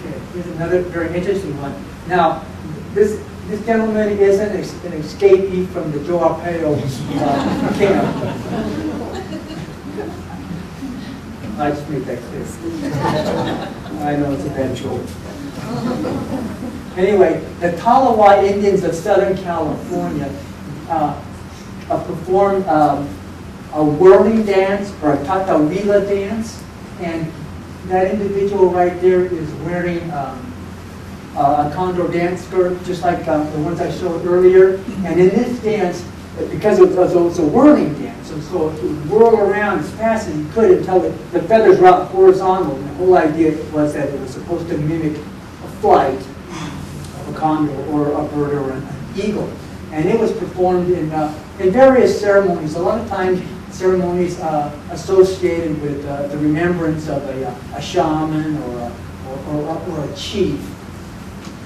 Okay, here's another very interesting one. Now, this gentleman is an escapee from the Joe Arpaio camp. I just made that clear. I know it's a bad joke. Anyway, the Talawa Indians of Southern California performed a whirling dance or a tatawila dance, and that individual right there is wearing a Condor dance skirt, just like the ones I showed earlier. And in this dance, because it was a whirling dance, and so it would whirl around as fast as you could until the feathers were out horizontal. And the whole idea was that it was supposed to mimic a flight of a condor or a bird or an eagle. And it was performed in various ceremonies. A lot of times, ceremonies associated with the remembrance of a shaman or a chief.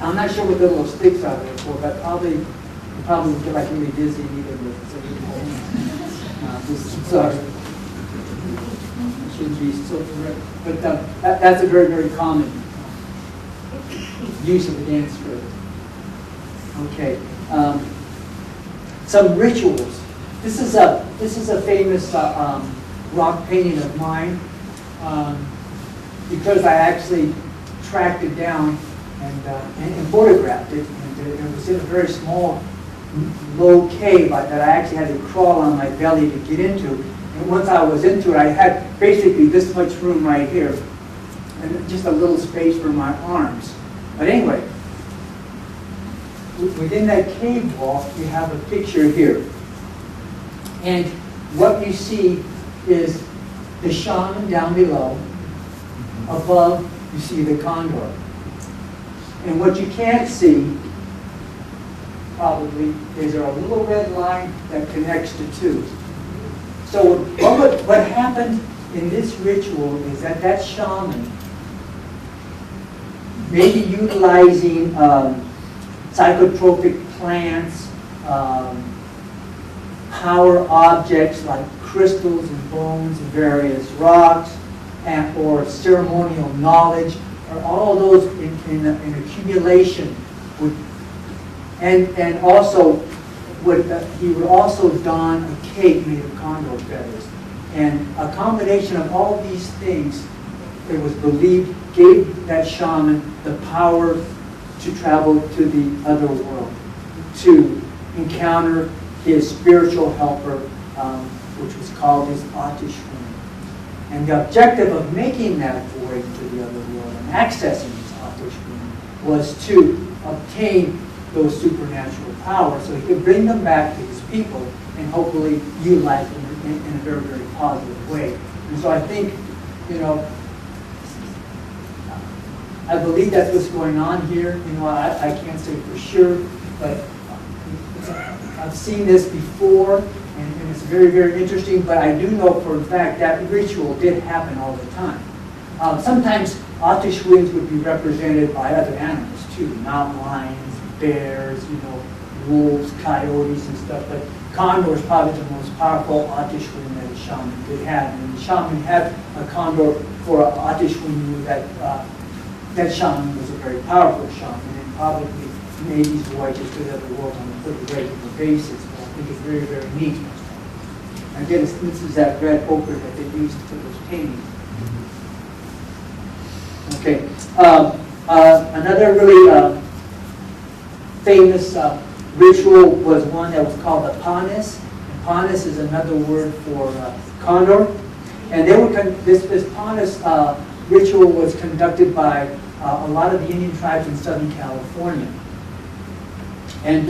I'm not sure what the little sticks are there for, but probably would get like really dizzy and need them. Sorry. Shouldn't be so correct. But that's a very, very common use of the dance script. Okay. Some rituals. This is a famous rock painting of mine because I actually tracked it down and photographed it. And it was in a very small, low cave that I actually had to crawl on my belly to get into. And once I was into it, I had basically this much room right here, and just a little space for my arms. But anyway, within that cave wall, you have a picture here. And what you see is the shaman down below. Above, you see the condor. And what you can't see, probably, is there a little red line that connects the two. So what happened in this ritual is that shaman, maybe utilizing psychotropic plants, power objects like crystals and bones and various rocks, or ceremonial knowledge, or all those in accumulation and also he would also don a cape made of condor feathers. And a combination of all these things, it was believed, gave that shaman the power to travel to the other world, to encounter his spiritual helper, which was called his Atishwin. And the objective of making that voyage to the other world and accessing his Atishwin was to obtain those supernatural powers so he could bring them back to his people and hopefully utilize them in a very, very positive way. And so I think, I believe that's what's going on here. I can't say for sure, but I've seen this before, and it's very, very interesting, but I do know for a fact that ritual did happen all the time. Sometimes Atishwins would be represented by other animals too, mountain lions, bears, wolves, coyotes, and stuff, but condor is probably the most powerful Atishwin that a shaman could have. And the shaman had a condor for an Atishwin, knew that that shaman was a very powerful shaman and probably made these voyages to the other world on a pretty regular basis. But I think it's very, very neat. Again, this is that red ochre that they used for those paintings. Okay. Another really famous ritual was one that was called the panis. And panis is another word for condor. And this panis ritual was conducted by a lot of the Indian tribes in Southern California. And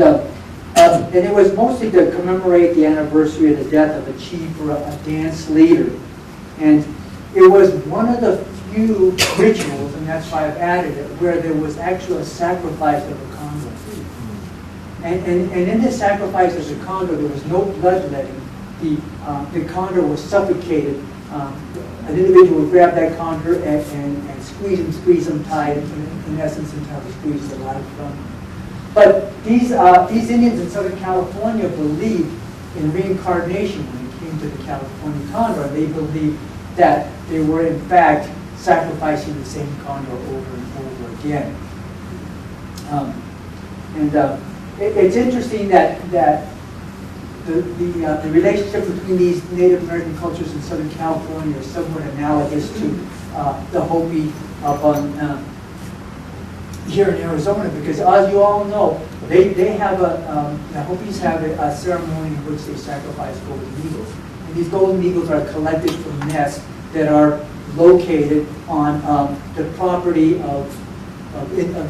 it was mostly to commemorate the anniversary of the death of a chief or a dance leader. And it was one of the few rituals, and that's why I've added it, where there was actually a sacrifice of a condor. And in this sacrifice of the condor, there was no bloodletting. The condor was suffocated. An individual would grab that condor and squeeze him tight, in essence, until he squeezed the life from him. But these Indians in Southern California believed in reincarnation when it came to the California condor. They believed that they were, in fact, sacrificing the same condor over and over again. again. It's interesting that the relationship between these Native American cultures in Southern California is somewhat analogous to the Hopi up on here in Arizona, because as you all know, they have the Hopis have a ceremony in which they sacrifice golden eagles. And these golden eagles are collected from nests that are located on the property of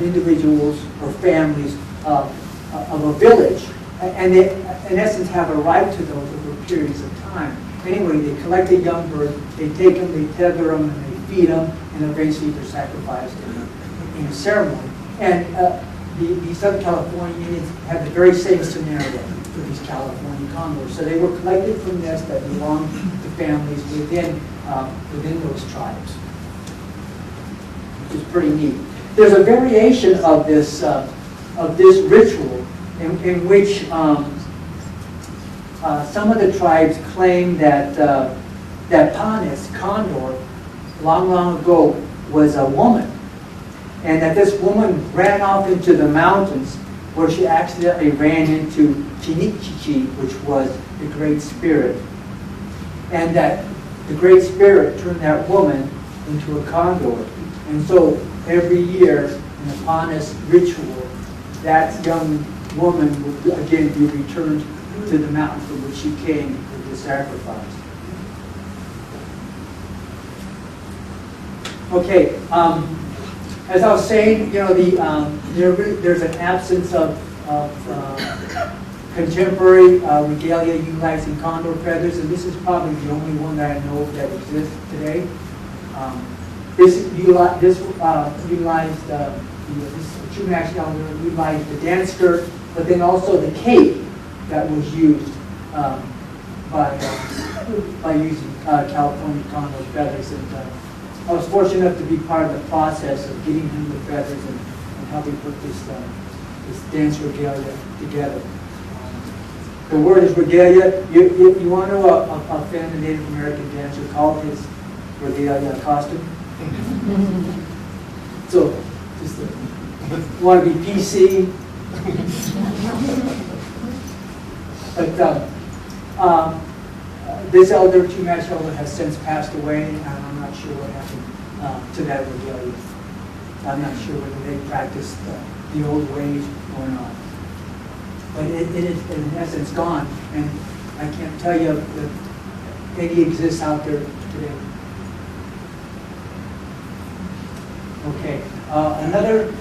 individuals or families of a village. And they, in essence, have a right to those over periods of time. Anyway, they collect a young bird, they take them, they tether them, and they feed them, and eventually they're sacrificed in a ceremony. And the Southern California Indians had the very same scenario for these California condors. So they were collected from nests that belonged to families within those tribes, which is pretty neat. There's a variation of this ritual in which some of the tribes claim that Panis, Condor, long ago was a woman, and that this woman ran off into the mountains where she accidentally ran into Chinichichi, which was the Great Spirit, and that the Great Spirit turned that woman into a condor. And so every year in the Panis ritual, that young woman will again be returned to the mountain from which she came with the sacrifice. Okay, as I was saying, you know, there's an absence of contemporary regalia utilizing condor feathers, and this is probably the only one that I know of that exists today. This Chumash elder utilized the dance skirt, but then also the cape that was used by using California condor feathers. And I was fortunate enough to be part of the process of getting him the feathers and helping put this dance regalia together. The word is regalia. You want to offend a Native American dancer, call his regalia a costume. So, just want to be PC. But this elder, Chumash elder, has since passed away, and I'm not sure what happened to that regalia. I'm not sure whether they practiced the old ways or not. But it is, in essence, gone, and I can't tell you if any exists out there today. Okay, another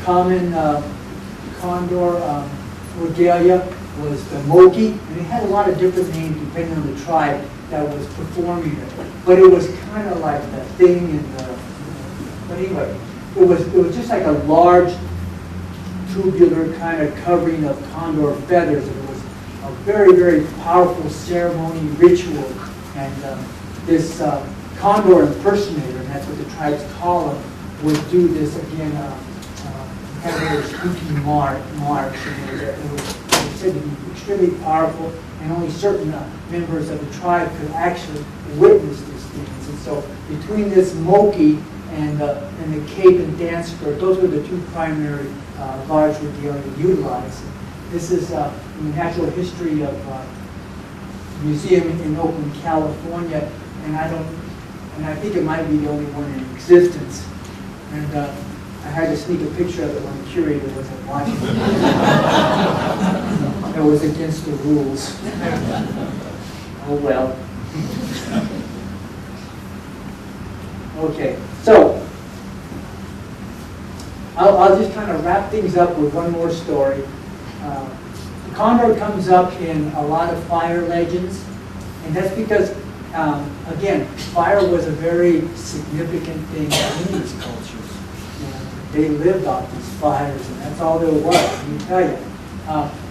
common condor regalia was the moki, and it had a lot of different names depending on the tribe that was performing it. But it was kind of like the thing in the. But anyway, it was just like a large tubular kind of covering of condor feathers. It was a very, very powerful ceremony ritual, and this condor impersonator, and that's what the tribes call him, would do this again. Kind of a spooky march, and it was said to be extremely powerful, and only certain members of the tribe could actually witness these things. And so, between this moki and the cape and dance skirt, those were the two primary large regalia utilized. This is in the Natural History of Museum in Oakland, California, and I think it might be the only one in existence. And I had to sneak a picture of it when the curator wasn't watching. That was against the rules. Oh well. Okay, so I'll just kind of wrap things up with one more story. The condor comes up in a lot of fire legends, and that's because, again, fire was a very significant thing in these cultures. They lived off these fires, and that's all there was, let me tell you.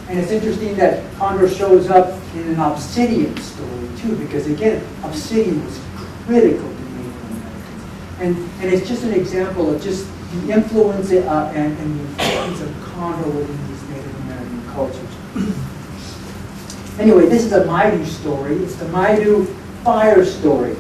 And it's interesting that Condor shows up in an obsidian story, too, because, again, obsidian was critical to Native Americans. And it's just an example of just the influence and the importance of Condor within these Native American cultures. Anyway, this is a Maidu story. It's the Maidu fire story.